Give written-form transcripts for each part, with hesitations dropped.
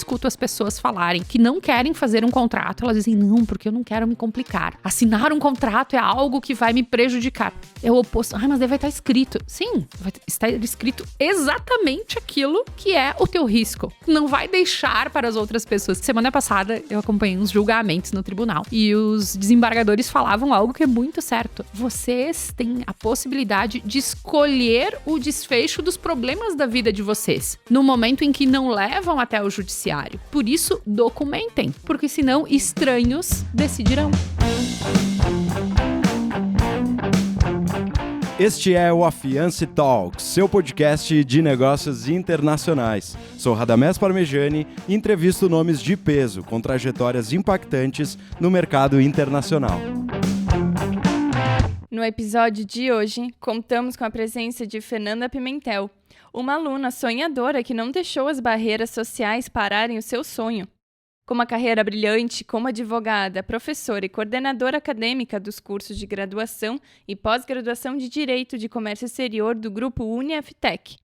escuto as pessoas falarem que não querem fazer um contrato, elas dizem, não, porque eu não quero me complicar. Assinar um contrato é algo que vai me prejudicar. É o oposto. Mas daí vai estar escrito. Sim, vai estar escrito exatamente aquilo que é o teu risco. Não vai deixar para as outras pessoas. Semana passada, eu acompanhei uns julgamentos no tribunal e os desembargadores falavam algo que é muito certo. Vocês têm a possibilidade de escolher o desfecho dos problemas da vida de vocês, no momento em que não levam até o judiciário. Por isso, documentem, porque senão estranhos decidirão. Este é o Afiance Talks, seu podcast de negócios internacionais. Sou Radamés Parmegiani e entrevisto nomes de peso com trajetórias impactantes no mercado internacional. No episódio de hoje, contamos com a presença de Fernanda Pimentel, uma aluna sonhadora que não deixou as barreiras sociais pararem o seu sonho. Com uma carreira brilhante como advogada, professora e coordenadora acadêmica dos cursos de graduação e pós-graduação de Direito de Comércio Exterior do Grupo UniFTech.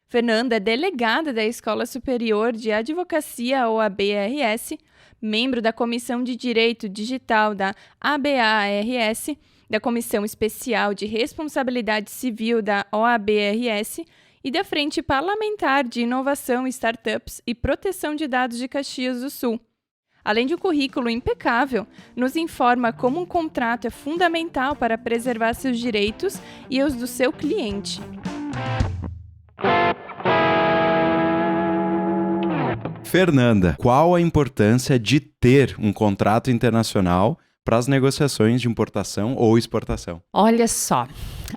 Fernanda é delegada da Escola Superior de Advocacia OAB-RS, membro da Comissão de Direito Digital da ABA-RS, da Comissão Especial de Responsabilidade Civil da OAB-RS e da Frente Parlamentar de Inovação, Startups e Proteção de Dados de Caxias do Sul. Além de um currículo impecável, nos informa como um contrato é fundamental para preservar seus direitos e os do seu cliente. Fernanda, qual a importância de ter um contrato internacional para as negociações de importação ou exportação? Olha só,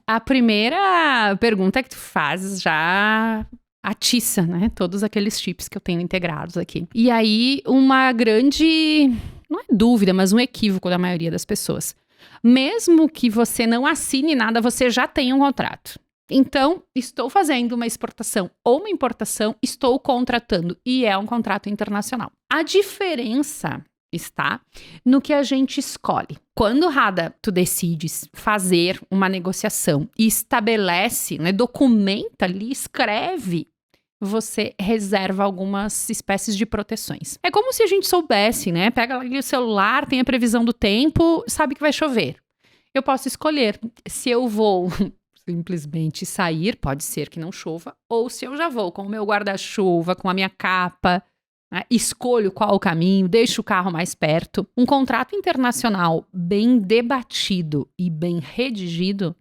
a primeira pergunta que tu fazes já atiça, né? Todos aqueles chips que eu tenho integrados aqui. E aí, uma grande, não é dúvida, mas um equívoco da maioria das pessoas. Mesmo que você não assine nada, você já tem um contrato. Então, estou fazendo uma exportação ou uma importação, estou contratando e é um contrato internacional. A diferença está no que a gente escolhe. Quando, Rada, tu decides fazer uma negociação e estabelece, né, documenta ali, escreve, você reserva algumas espécies de proteções. É como se a gente soubesse, né? Pega ali o celular, tem a previsão do tempo, sabe que vai chover. Eu posso escolher se eu vou simplesmente sair, pode ser que não chova, ou se eu já vou com o meu guarda-chuva, com a minha capa, escolho qual o caminho, deixo o carro mais perto. Um contrato internacional bem debatido e bem redigido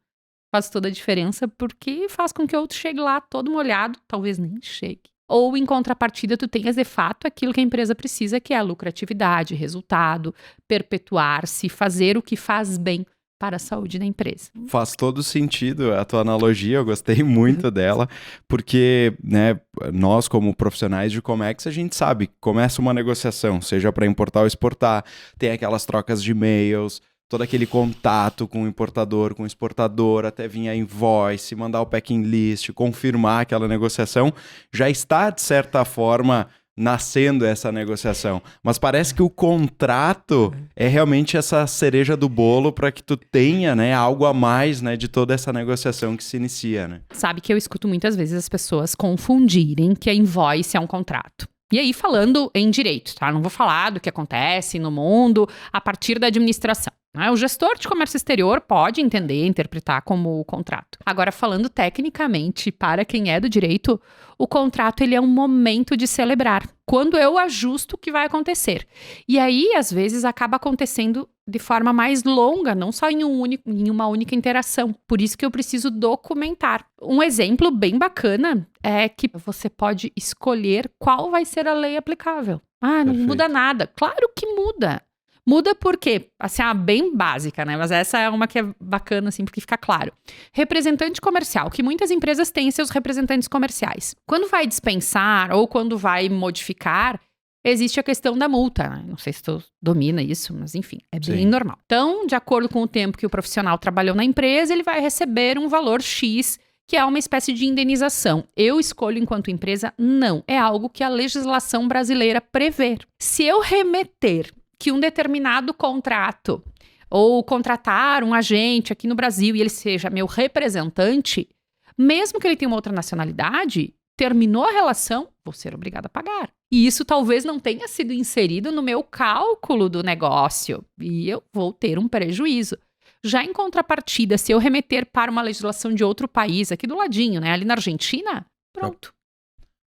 faz toda a diferença porque faz com que o outro chegue lá todo molhado, talvez nem chegue. Ou em contrapartida tu tenhas de fato aquilo que a empresa precisa, que é a lucratividade, resultado, perpetuar-se, fazer o que faz bem para a saúde da empresa. Faz todo sentido a tua analogia, eu gostei muito dela, porque, né, nós como profissionais de Comex, a gente sabe que começa uma negociação, seja para importar ou exportar, tem aquelas trocas de e-mails, todo aquele contato com o importador, com o exportador, até vir a invoice, mandar o packing list, confirmar aquela negociação, já está, de certa forma, nascendo essa negociação. Mas parece que o contrato é realmente essa cereja do bolo para que tu tenha, né, algo a mais, né, de toda essa negociação que se inicia, né? Sabe que eu escuto muitas vezes as pessoas confundirem que a invoice é um contrato. E aí, falando em direito, tá? Não vou falar do que acontece no mundo a partir da administração. O gestor de comércio exterior pode entender, interpretar como contrato. Agora, falando tecnicamente para quem é do direito, o contrato ele é um momento de celebrar, quando eu ajusto o que vai acontecer. E aí, às vezes, acaba acontecendo de forma mais longa, não só em uma única interação. Por isso que eu preciso documentar. Um exemplo bem bacana é que você pode escolher qual vai ser a lei aplicável. Não Perfeito. Muda nada. Claro que muda. Muda por quê? Assim, bem básica, né? Mas essa é uma que é bacana, assim, porque fica claro. Representante comercial, que muitas empresas têm seus representantes comerciais. Quando vai dispensar ou quando vai modificar, existe a questão da multa. Não sei se tu domina isso, mas enfim, é bem normal. Então, de acordo com o tempo que o profissional trabalhou na empresa, ele vai receber um valor X, que é uma espécie de indenização. Eu escolho enquanto empresa? Não. É algo que a legislação brasileira prevê. Se eu remeter que um determinado contrato ou contratar um agente aqui no Brasil e ele seja meu representante, mesmo que ele tenha uma outra nacionalidade, terminou a relação, vou ser obrigada a pagar. E isso talvez não tenha sido inserido no meu cálculo do negócio e eu vou ter um prejuízo. Já em contrapartida, se eu remeter para uma legislação de outro país, aqui do ladinho, né, ali na Argentina, pronto,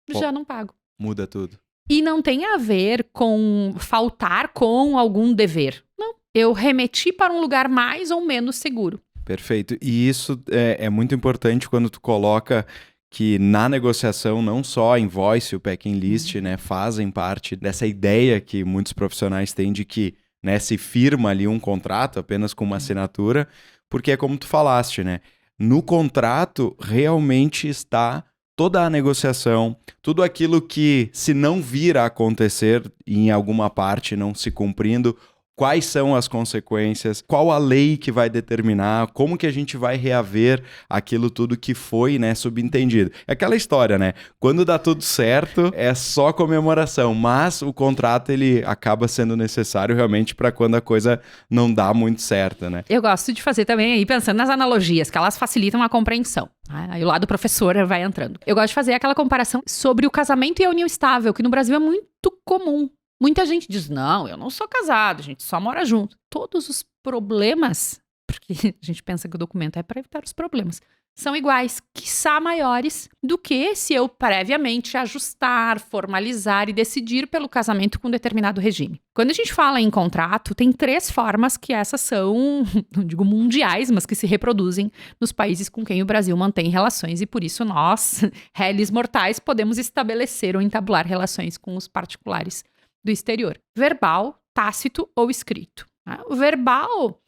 já não pago. Muda tudo. E não tem a ver com faltar com algum dever. Não, eu remeti para um lugar mais ou menos seguro. Perfeito. E isso é muito importante quando tu coloca que na negociação não só a invoice e o packing list, né, fazem parte dessa ideia que muitos profissionais têm de que, né, se firma ali um contrato apenas com uma assinatura, porque é como tu falaste, né? No contrato realmente está toda a negociação, tudo aquilo que se não vir a acontecer em alguma parte não se cumprindo, quais são as consequências, qual a lei que vai determinar, como que a gente vai reaver aquilo tudo que foi, né, subentendido. É aquela história, né? Quando dá tudo certo, é só comemoração, mas o contrato ele acaba sendo necessário realmente para quando a coisa não dá muito certo, né? Eu gosto de fazer também aí, pensando nas analogias, que elas facilitam a compreensão. Aí o lado professor vai entrando. Eu gosto de fazer aquela comparação sobre o casamento e a união estável, que no Brasil é muito comum. Muita gente diz, não, eu não sou casado, a gente só mora junto. Todos os problemas, porque a gente pensa que o documento é para evitar os problemas, são iguais, quiçá maiores, do que se eu previamente ajustar, formalizar e decidir pelo casamento com determinado regime. Quando a gente fala em contrato, tem 3 formas que essas são, não digo mundiais, mas que se reproduzem nos países com quem o Brasil mantém relações e por isso nós, réis mortais, podemos estabelecer ou entabular relações com os particulares do exterior. Verbal, tácito ou escrito. O verbal,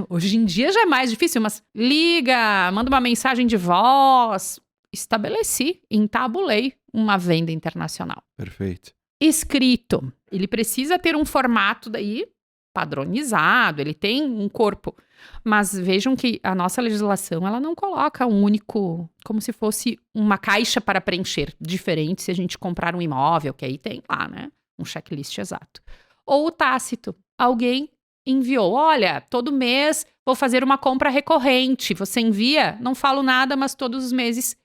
hoje em dia já é mais difícil, mas liga, manda uma mensagem de voz. Estabeleci, entabulei uma venda internacional. Perfeito. Escrito, ele precisa ter um formato daí padronizado, ele tem um corpo. Mas vejam que a nossa legislação, ela não coloca um único, como se fosse uma caixa para preencher, diferente se a gente comprar um imóvel, que aí tem lá, né? Um checklist exato. Ou o tácito. Alguém enviou, olha, todo mês vou fazer uma compra recorrente. Você envia? Não falo nada, mas todos os meses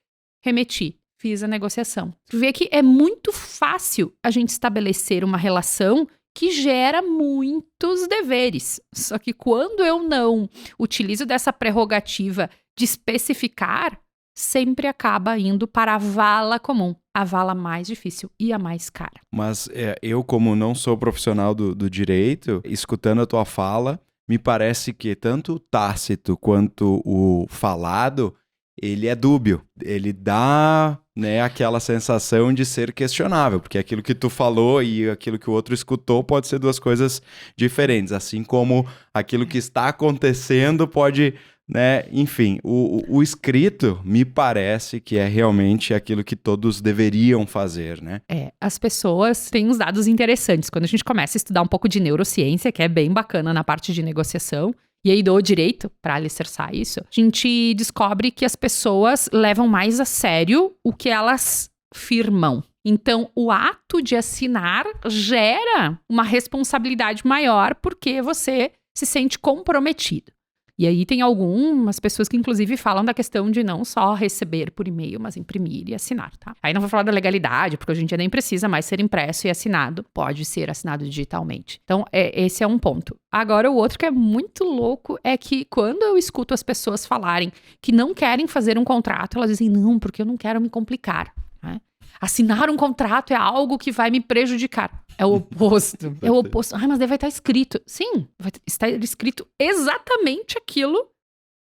remeti. Fiz a negociação. Vê que é muito fácil a gente estabelecer uma relação que gera muitos deveres. Só que quando eu não utilizo dessa prerrogativa de especificar, sempre acaba indo para a vala comum. A vala mais difícil e a mais cara. Mas eu, como não sou profissional do direito, escutando a tua fala, me parece que tanto o tácito quanto o falado, ele é dúbio. Ele dá, né, aquela sensação de ser questionável, porque aquilo que tu falou e aquilo que o outro escutou pode ser 2 coisas diferentes. Assim como aquilo que está acontecendo pode... né? Enfim, o escrito me parece que é realmente aquilo que todos deveriam fazer, né? As pessoas têm uns dados interessantes. Quando a gente começa a estudar um pouco de neurociência, que é bem bacana na parte de negociação, e aí do direito, para alicerçar isso, a gente descobre que as pessoas levam mais a sério o que elas firmam. Então, o ato de assinar gera uma responsabilidade maior porque você se sente comprometido. E aí tem algumas pessoas que inclusive falam da questão de não só receber por e-mail, mas imprimir e assinar, tá? Aí não vou falar da legalidade, porque hoje em dia nem precisa mais ser impresso e assinado. Pode ser assinado digitalmente. Então, esse é um ponto. Agora, o outro que é muito louco é que quando eu escuto as pessoas falarem que não querem fazer um contrato, elas dizem, não, porque eu não quero me complicar, né? Assinar um contrato é algo que vai me prejudicar. É o oposto. É o oposto. Ai, mas daí vai estar escrito. Sim, vai estar escrito exatamente aquilo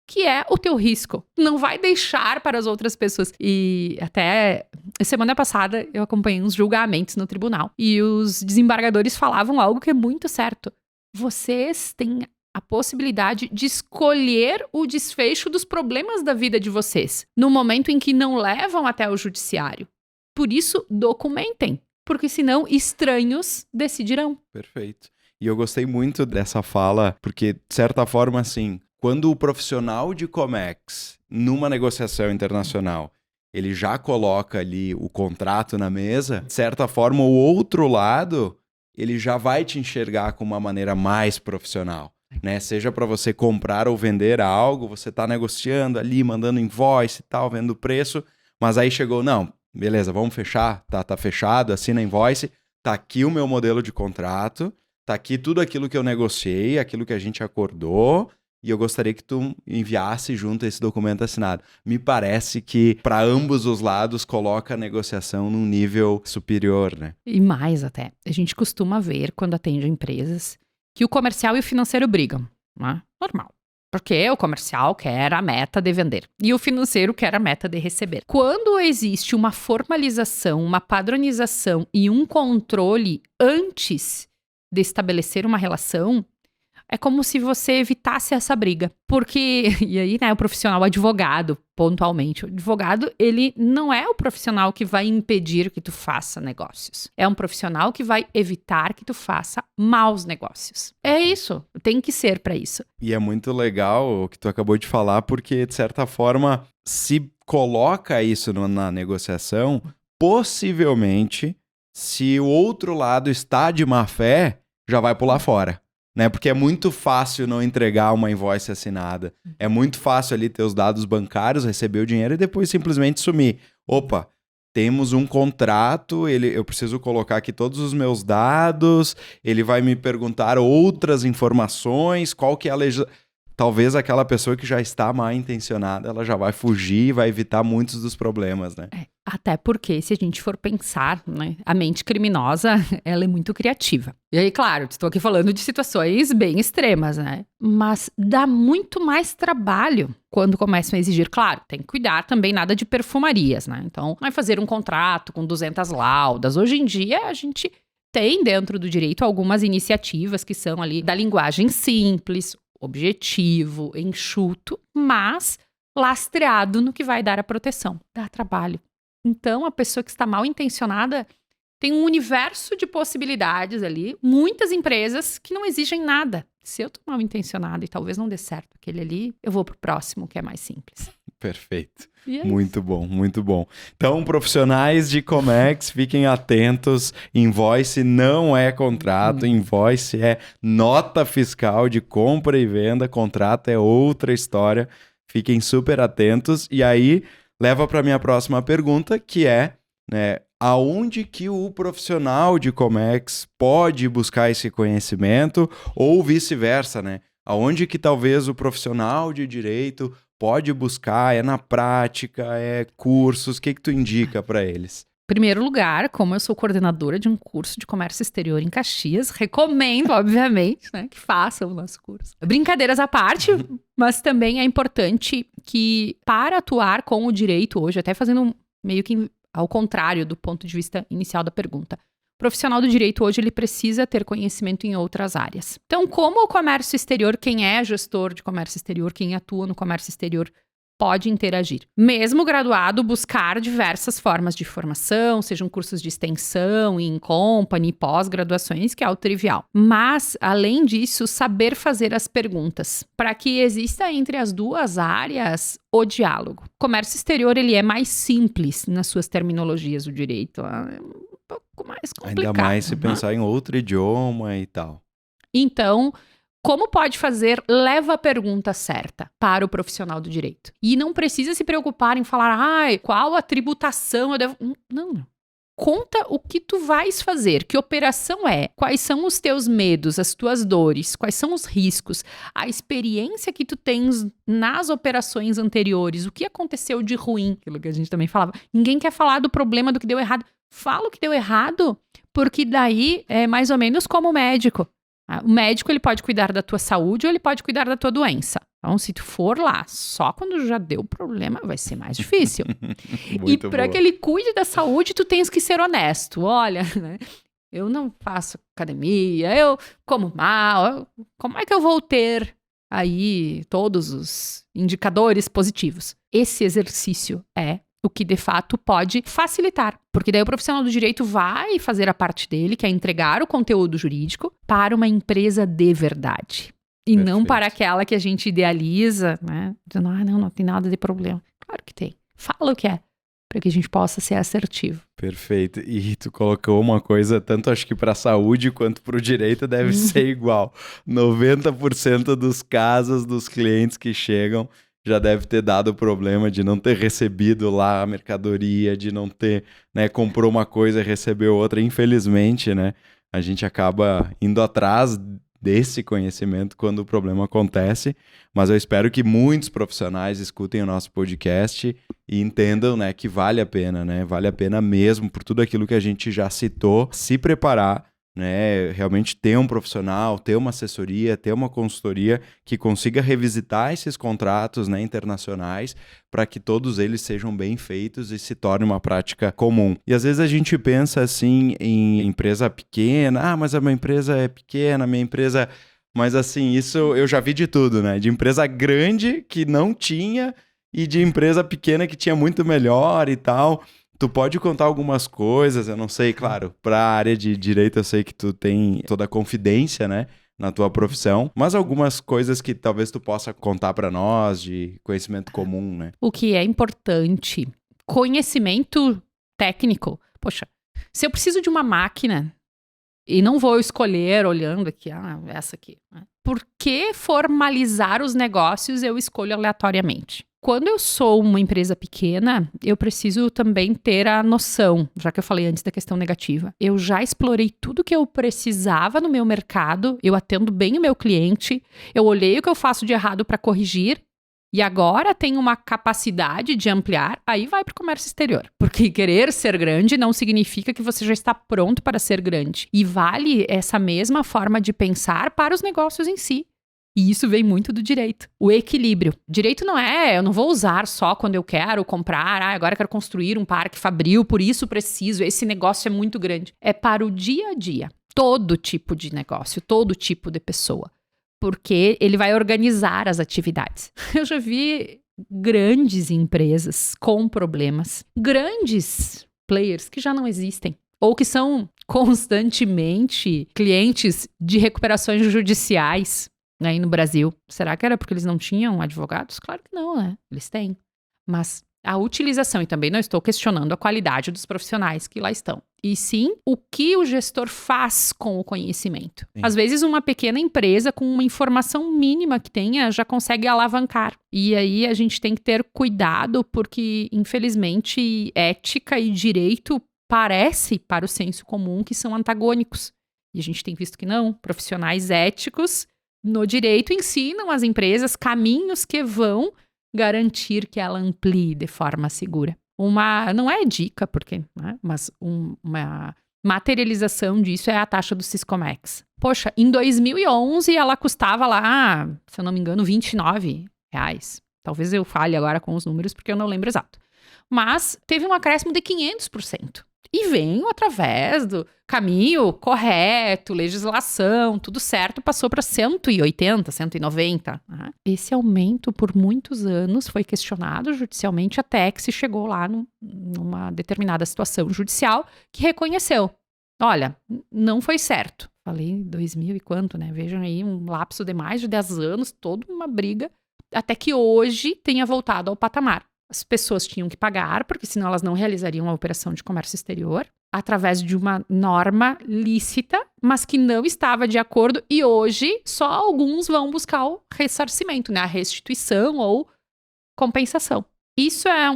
que é o teu risco. Não vai deixar para as outras pessoas. E até semana passada eu acompanhei uns julgamentos no tribunal. E os desembargadores falavam algo que é muito certo. Vocês têm a possibilidade de escolher o desfecho dos problemas da vida de vocês. No momento em que não levam até o judiciário. Por isso, documentem. Porque senão estranhos decidirão. Perfeito. E eu gostei muito dessa fala, porque, de certa forma, assim, quando o profissional de Comex, numa negociação internacional, ele já coloca ali o contrato na mesa, de certa forma, o outro lado, ele já vai te enxergar com uma maneira mais profissional, né? Seja para você comprar ou vender algo, você está negociando ali, mandando invoice e tal, vendo o preço, mas aí chegou, não, beleza, vamos fechar? Tá fechado, assina a invoice, tá aqui o meu modelo de contrato, tá aqui tudo aquilo que eu negociei, aquilo que a gente acordou, e eu gostaria que tu enviasse junto esse documento assinado. Me parece que, para ambos os lados, coloca a negociação num nível superior, né? E mais até. A gente costuma ver, quando atende empresas, que o comercial e o financeiro brigam, né? Normal. Porque o comercial quer a meta de vender e o financeiro quer a meta de receber. Quando existe uma formalização, uma padronização e um controle antes de estabelecer uma relação, é como se você evitasse essa briga. Porque, e aí, né, o profissional advogado, pontualmente, o advogado, ele não é o profissional que vai impedir que tu faça negócios. É um profissional que vai evitar que tu faça maus negócios. É isso, tem que ser para isso. E é muito legal o que tu acabou de falar, porque, de certa forma, se coloca isso na negociação, possivelmente, se o outro lado está de má fé, já vai pular fora. Né? Porque é muito fácil não entregar uma invoice assinada. É muito fácil ali ter os dados bancários, receber o dinheiro e depois simplesmente sumir. Opa, temos um contrato, eu preciso colocar aqui todos os meus dados, ele vai me perguntar outras informações, qual que é a Talvez aquela pessoa que já está mal intencionada, ela já vai fugir e vai evitar muitos dos problemas, né? Até porque, se a gente for pensar, né, a mente criminosa, ela é muito criativa. E aí, claro, estou aqui falando de situações bem extremas, né? Mas dá muito mais trabalho quando começam a exigir. Claro, tem que cuidar também nada de perfumarias, né? Então, vai fazer um contrato com 200 laudas. Hoje em dia, a gente tem dentro do direito algumas iniciativas que são ali da linguagem simples, objetivo, enxuto, mas lastreado no que vai dar a proteção. Dá trabalho. Então, a pessoa que está mal intencionada tem um universo de possibilidades ali, muitas empresas que não exigem nada. Se eu estou mal intencionada e talvez não dê certo aquele ali, eu vou pro próximo, que é mais simples. Perfeito. Yes. Muito bom, muito bom. Então, profissionais de Comex, fiquem atentos. Invoice não é contrato, invoice é nota fiscal de compra e venda, contrato é outra história. Fiquem super atentos. E aí, leva para a minha próxima pergunta, que é, né, aonde que o profissional de Comex pode buscar esse conhecimento ou vice-versa, né? Aonde que talvez o profissional de direito pode buscar, é na prática, é cursos, o que tu indica para eles? Primeiro lugar, como eu sou coordenadora de um curso de comércio exterior em Caxias, recomendo, obviamente, né, que façam o nosso curso. Brincadeiras à parte, mas também é importante que, para atuar com o direito hoje, até fazendo meio que ao contrário do ponto de vista inicial da pergunta, o profissional do direito hoje ele precisa ter conhecimento em outras áreas. Então, como o comércio exterior, quem é gestor de comércio exterior, quem atua no comércio exterior, pode interagir. Mesmo graduado, buscar diversas formas de formação, sejam cursos de extensão, in company, pós-graduações, que é o trivial. Mas, além disso, saber fazer as perguntas, para que exista entre as duas áreas o diálogo. O comércio exterior, ele é mais simples nas suas terminologias do direito. É um pouco mais complicado. Ainda mais se pensar em outro idioma e tal. Então, como pode fazer? Leva a pergunta certa para o profissional do direito. E não precisa se preocupar em falar, qual a tributação eu devo... Não. Conta o que tu vais fazer, que operação é, quais são os teus medos, as tuas dores, quais são os riscos, a experiência que tu tens nas operações anteriores, o que aconteceu de ruim, aquilo que a gente também falava. Ninguém quer falar do problema, do que deu errado. Fala o que deu errado, porque daí é mais ou menos como o médico. O médico, ele pode cuidar da tua saúde ou ele pode cuidar da tua doença. Então, se tu for lá só quando já deu problema, vai ser mais difícil. E para que ele cuide da saúde, tu tens que ser honesto. Olha, né? Eu não faço academia, eu como mal. Como é que eu vou ter aí todos os indicadores positivos? Esse exercício é o que de fato pode facilitar. Porque daí o profissional do direito vai fazer a parte dele, que é entregar o conteúdo jurídico para uma empresa de verdade. E Perfeito. Não para aquela que a gente idealiza, né? Dizendo, não tem nada de problema. Claro que tem. Fala o que é, para que a gente possa ser assertivo. Perfeito. E tu colocou uma coisa, tanto acho que para a saúde quanto para o direito deve ser igual. 90% dos casos dos clientes que chegam já deve ter dado problema de não ter recebido lá a mercadoria, de não ter, né, comprou uma coisa e recebeu outra. Infelizmente, né, a gente acaba indo atrás desse conhecimento quando o problema acontece, mas eu espero que muitos profissionais escutem o nosso podcast e entendam, né, que vale a pena, né, vale a pena mesmo por tudo aquilo que a gente já citou, se preparar, né, realmente ter um profissional, ter uma assessoria, ter uma consultoria que consiga revisitar esses contratos, né, internacionais para que todos eles sejam bem feitos e se torne uma prática comum. E às vezes a gente pensa assim em empresa pequena, mas a minha empresa é pequena, minha empresa... Mas assim, isso eu já vi de tudo, né? De empresa grande que não tinha e de empresa pequena que tinha muito melhor e tal. Tu pode contar algumas coisas, eu não sei, claro, para a área de direito eu sei que tu tem toda a confidência, né, na tua profissão, mas algumas coisas que talvez tu possa contar para nós de conhecimento comum, né? O que é importante, conhecimento técnico. Poxa, se eu preciso de uma máquina e não vou escolher olhando aqui, essa aqui, né? Por que formalizar os negócios eu escolho aleatoriamente? Quando eu sou uma empresa pequena, eu preciso também ter a noção, já que eu falei antes da questão negativa. Eu já explorei tudo que eu precisava no meu mercado, eu atendo bem o meu cliente, eu olhei o que eu faço de errado para corrigir e agora tenho uma capacidade de ampliar, aí vai para o comércio exterior. Porque querer ser grande não significa que você já está pronto para ser grande. E vale essa mesma forma de pensar para os negócios em si. E isso vem muito do direito. O equilíbrio. Direito não é, eu não vou usar só quando eu quero comprar, agora eu quero construir um parque fabril, por isso preciso, esse negócio é muito grande. É para o dia a dia. Todo tipo de negócio, todo tipo de pessoa. Porque ele vai organizar as atividades. Eu já vi grandes empresas com problemas. Grandes players que já não existem. Ou que são constantemente clientes de recuperações judiciais. Aí no Brasil. Será que era porque eles não tinham advogados? Claro que não, né? Eles têm. Mas a utilização, e também não estou questionando a qualidade dos profissionais que lá estão. E sim, o que o gestor faz com o conhecimento. Sim. Às vezes uma pequena empresa com uma informação mínima que tenha já consegue alavancar. E aí a gente tem que ter cuidado porque, infelizmente, ética e direito parece, para o senso comum, que são antagônicos. E a gente tem visto que não. Profissionais éticos no direito ensinam às empresas caminhos que vão garantir que ela amplie de forma segura. Não é dica, porque, né, mas uma materialização disso é a taxa do Siscomex. Poxa, em 2011 ela custava lá, se eu não me engano, R$29. Talvez eu falhe agora com os números, porque eu não lembro exato. Mas teve um acréscimo de 500%. E vem através do caminho correto, legislação, tudo certo, passou para 180, 190. Esse aumento por muitos anos foi questionado judicialmente até que se chegou lá numa determinada situação judicial que reconheceu. Olha, não foi certo. Falei 2000 e quanto, né? Vejam aí um lapso de mais de 10 anos, toda uma briga, até que hoje tenha voltado ao patamar. As pessoas tinham que pagar, porque senão elas não realizariam a operação de comércio exterior, através de uma norma lícita, mas que não estava de acordo, e hoje só alguns vão buscar o ressarcimento, né? A restituição ou compensação. Isso é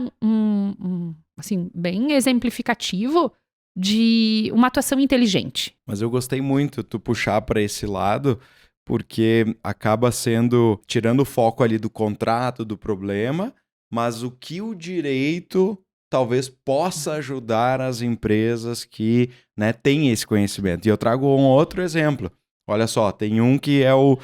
assim, bem exemplificativo de uma atuação inteligente. Mas eu gostei muito tu puxar para esse lado, porque acaba sendo, tirando o foco ali do contrato, do problema, mas o que o direito talvez possa ajudar as empresas que, né, têm esse conhecimento. E eu trago um outro exemplo. Olha só, tem um que é o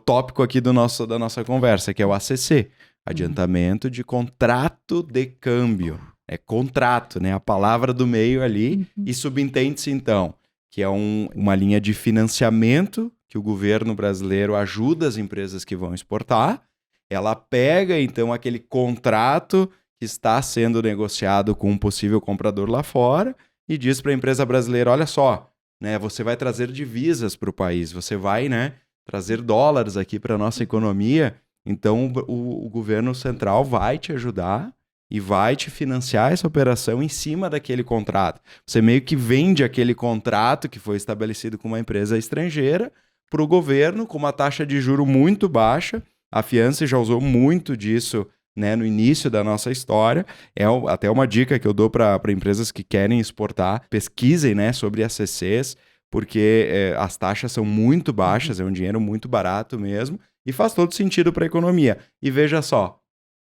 tópico aqui da nossa conversa, que é o ACC, Adiantamento de Contrato de Câmbio. É contrato, né? A palavra do meio ali. E subentende-se, então, que é uma linha de financiamento que o governo brasileiro ajuda as empresas que vão exportar. Ela pega, então, aquele contrato que está sendo negociado com um possível comprador lá fora e diz para a empresa brasileira, olha só, né, você vai trazer divisas para o país, você vai, né, trazer dólares aqui para a nossa economia, então o governo central vai te ajudar e vai te financiar essa operação em cima daquele contrato. Você meio que vende aquele contrato que foi estabelecido com uma empresa estrangeira para o governo com uma taxa de juro muito baixa, A Fiance já usou muito disso, né, no início da nossa história. Até uma dica que eu dou para empresas que querem exportar, pesquisem, né, sobre as CCs, porque as taxas são muito baixas, é um dinheiro muito barato mesmo, e faz todo sentido para a economia. E veja só,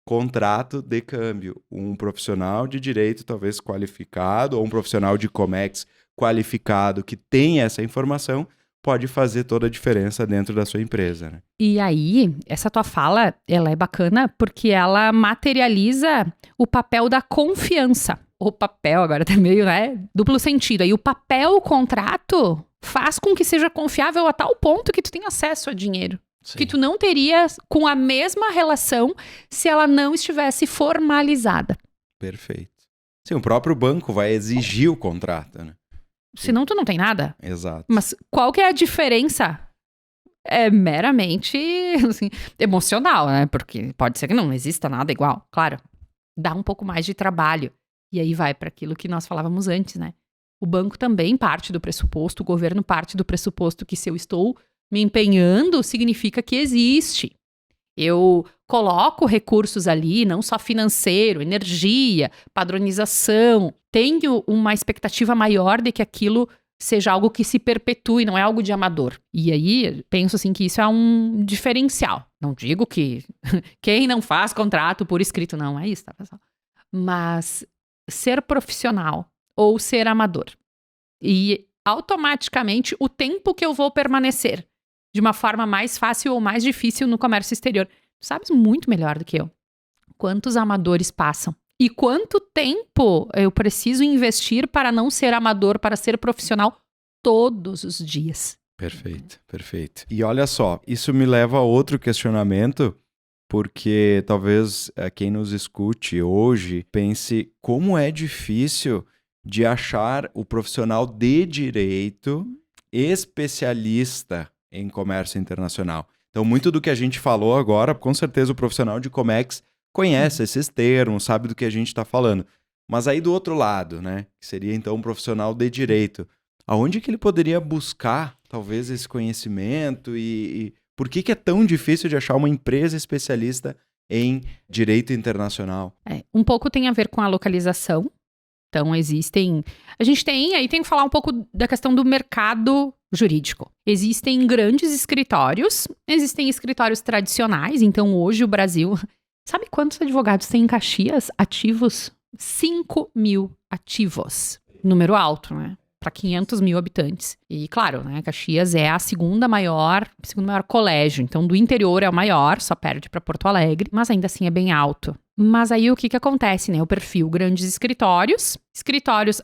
contrato de câmbio, um profissional de direito talvez qualificado, ou um profissional de Comex qualificado que tem essa informação, pode fazer toda a diferença dentro da sua empresa, né? E aí, essa tua fala, ela é bacana porque ela materializa o papel da confiança. O papel, agora tá meio, né, duplo sentido. Aí o papel, o contrato, faz com que seja confiável a tal ponto que tu tenha acesso a dinheiro. Sim. Que tu não teria com a mesma relação se ela não estivesse formalizada. Perfeito. Sim, o próprio banco vai exigir o contrato, né? Senão tu não tem nada. Exato. Mas qual que é a diferença? É meramente assim, emocional, né? Porque pode ser que não exista nada igual. Claro, dá um pouco mais de trabalho. E aí vai para aquilo que nós falávamos antes, né? O banco também parte do pressuposto, o governo parte do pressuposto que se eu estou me empenhando, significa que existe. Eu coloco recursos ali, não só financeiro, energia, padronização. Tenho uma expectativa maior de que aquilo seja algo que se perpetue, não é algo de amador. E aí, penso assim que isso é um diferencial. Não digo que quem não faz contrato por escrito, não é isso, tá, pessoal? Mas ser profissional ou ser amador. E automaticamente o tempo que eu vou permanecer de uma forma mais fácil ou mais difícil no comércio exterior. Tu sabes muito melhor do que eu. Quantos amadores passam? E quanto tempo eu preciso investir para não ser amador, para ser profissional todos os dias? Perfeito, perfeito. E olha só, isso me leva a outro questionamento, porque talvez quem nos escute hoje pense como é difícil de achar o profissional de direito especialista em comércio internacional. Então, muito do que a gente falou agora, com certeza o profissional de Comex conhece esses termos, sabe do que a gente está falando. Mas aí do outro lado, né, que seria então um profissional de direito, aonde que ele poderia buscar, talvez, esse conhecimento e por que é tão difícil de achar uma empresa especialista em direito internacional? Um pouco tem a ver com a localização. Então, a gente tem que falar um pouco da questão do mercado jurídico. Existem grandes escritórios, existem escritórios tradicionais. Então, hoje o Brasil... Sabe quantos advogados tem em Caxias ativos? 5.000 ativos. Número alto, né? Para 500 mil habitantes. E, claro, né? Caxias é a segundo maior colégio. Então, do interior é o maior, só perde para Porto Alegre. Mas ainda assim é bem alto. Mas aí o que acontece, né? O perfil, grandes escritórios,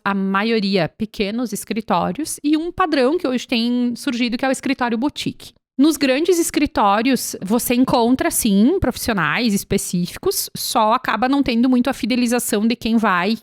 a maioria pequenos escritórios e um padrão que hoje tem surgido que é o escritório boutique. Nos grandes escritórios, você encontra, sim, profissionais específicos, só acaba não tendo muito a fidelização de quem vai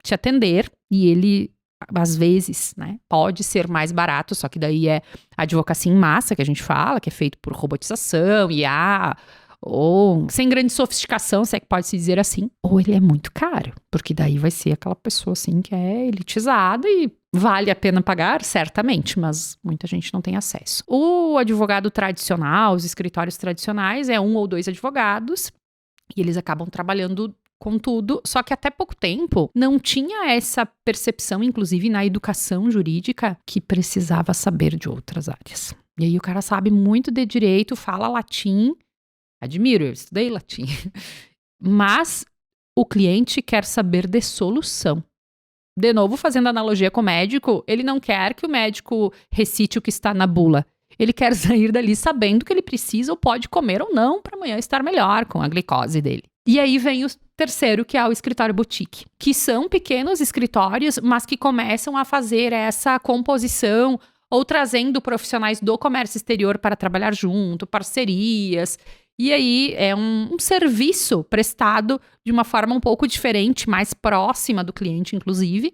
te atender e ele, às vezes, né, pode ser mais barato, só que daí é advocacia em massa que a gente fala, que é feito por robotização, IA... ou sem grande sofisticação, se é que pode se dizer assim, ou ele é muito caro, porque daí vai ser aquela pessoa assim que é elitizada e vale a pena pagar, certamente, mas muita gente não tem acesso. O advogado tradicional, os escritórios tradicionais, é 1 ou 2 advogados e eles acabam trabalhando com tudo, só que até pouco tempo não tinha essa percepção, inclusive na educação jurídica, que precisava saber de outras áreas. E aí o cara sabe muito de direito, fala latim. Admiro, eu estudei latim. Mas o cliente quer saber de solução. De novo, fazendo analogia com o médico, ele não quer que o médico recite o que está na bula. Ele quer sair dali sabendo que ele precisa ou pode comer ou não para amanhã estar melhor com a glicose dele. E aí vem o terceiro, que é o escritório boutique, que são pequenos escritórios, mas que começam a fazer essa composição ou trazendo profissionais do comércio exterior para trabalhar junto, parcerias. E aí é um serviço prestado de uma forma um pouco diferente, mais próxima do cliente, inclusive,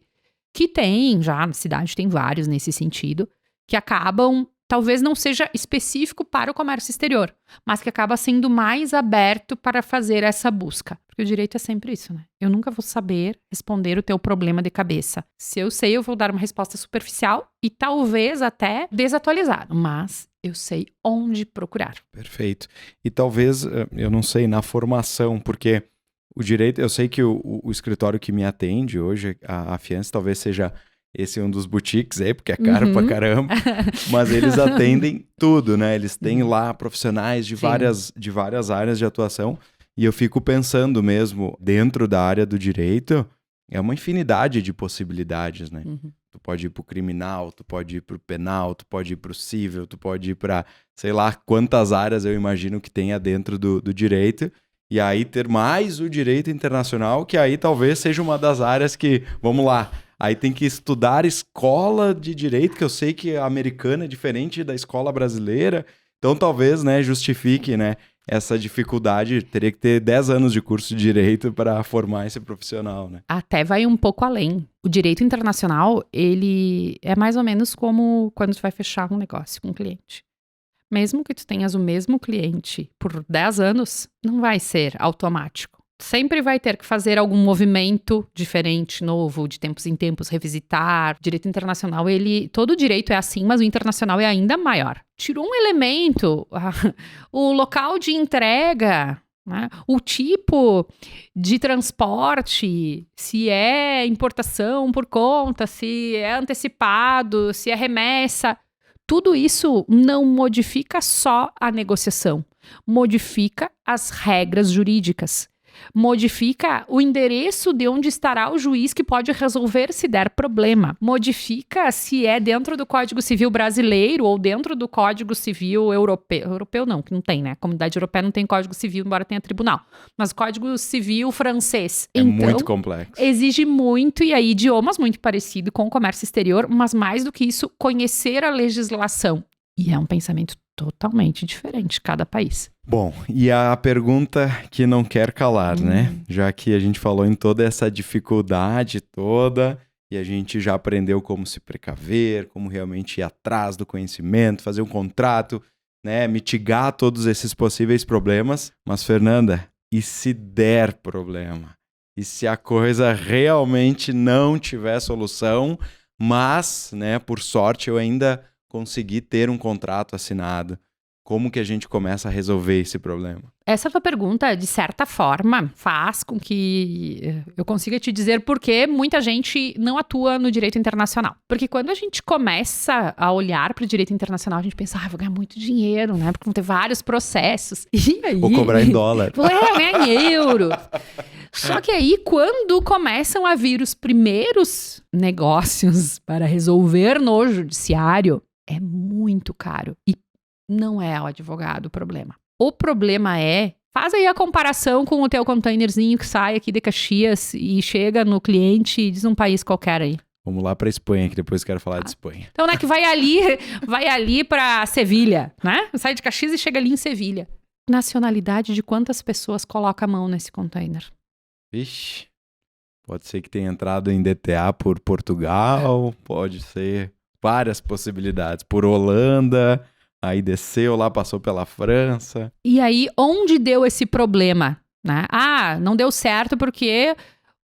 que tem, já na cidade tem vários nesse sentido, que acabam, talvez não seja específico para o comércio exterior, mas que acaba sendo mais aberto para fazer essa busca. Porque o direito é sempre isso, né? Eu nunca vou saber responder o teu problema de cabeça. Se eu sei, eu vou dar uma resposta superficial e talvez até desatualizada. Mas eu sei onde procurar. Perfeito. E talvez, eu não sei, na formação, porque o direito, eu sei que o escritório que me atende hoje, a Fiance, talvez seja esse um dos boutiques aí, porque é caro pra caramba, mas eles atendem tudo, né? Eles têm lá profissionais de várias áreas de atuação, e eu fico pensando mesmo, dentro da área do direito, é uma infinidade de possibilidades, né? Tu pode ir pro criminal, tu pode ir pro penal, tu pode ir pro civil, tu pode ir pra, sei lá, quantas áreas eu imagino que tenha dentro do direito, e aí ter mais o direito internacional, que aí talvez seja uma das áreas que, vamos lá, aí tem que estudar escola de direito, que eu sei que a americana é diferente da escola brasileira, então talvez, né, justifique, né, essa dificuldade, teria que ter 10 anos de curso de direito para formar esse profissional, né? Até vai um pouco além. O direito internacional, ele é mais ou menos como quando tu vai fechar um negócio com um cliente. Mesmo que tu tenhas o mesmo cliente por 10 anos, não vai ser automático. Sempre vai ter que fazer algum movimento diferente, novo, de tempos em tempos, revisitar. O direito internacional, todo direito é assim, mas o internacional é ainda maior. Tirou um elemento, o local de entrega, né? O tipo de transporte, se é importação por conta, se é antecipado, se é remessa. Tudo isso não modifica só a negociação, modifica as regras jurídicas. Modifica o endereço de onde estará o juiz que pode resolver se der problema. Modifica se é dentro do Código Civil brasileiro ou dentro do Código Civil europeu. Europeu não, que não tem, né? A Comunidade Europeia não tem Código Civil, embora tenha tribunal. Mas Código Civil francês. É então, muito complexo. Exige muito, e aí idiomas muito parecidos com o comércio exterior, mas mais do que isso, conhecer a legislação. E é um pensamento totalmente diferente cada país. Bom, e a pergunta que não quer calar, né? Já que a gente falou em toda essa dificuldade toda, e a gente já aprendeu como se precaver, como realmente ir atrás do conhecimento, fazer um contrato, né? Mitigar todos esses possíveis problemas. Mas, Fernanda, e se der problema? E se a coisa realmente não tiver solução, mas, né, por sorte eu ainda consegui ter um contrato assinado? Como que a gente começa a resolver esse problema? Essa tua pergunta, de certa forma, faz com que eu consiga te dizer por que muita gente não atua no direito internacional. Porque quando a gente começa a olhar para o direito internacional, a gente pensa, vou ganhar muito dinheiro, né? Porque vão ter vários processos. E aí... Vou cobrar em dólar. Vou ganhar em euro. Só que aí, quando começam a vir os primeiros negócios para resolver no judiciário, é muito caro. E não é o advogado o problema. O problema faz aí a comparação com o teu containerzinho que sai aqui de Caxias e chega no cliente e diz um país qualquer aí. Vamos lá para Espanha, que depois quero falar de Espanha. Então, né, que vai ali para Sevilha, né? Sai de Caxias e chega ali em Sevilha. Nacionalidade de quantas pessoas coloca a mão nesse container? Vixe, pode ser que tenha entrado em DTA por Portugal, pode ser várias possibilidades. Por Holanda... Aí desceu lá, passou pela França. E aí, onde deu esse problema? Né? Não deu certo porque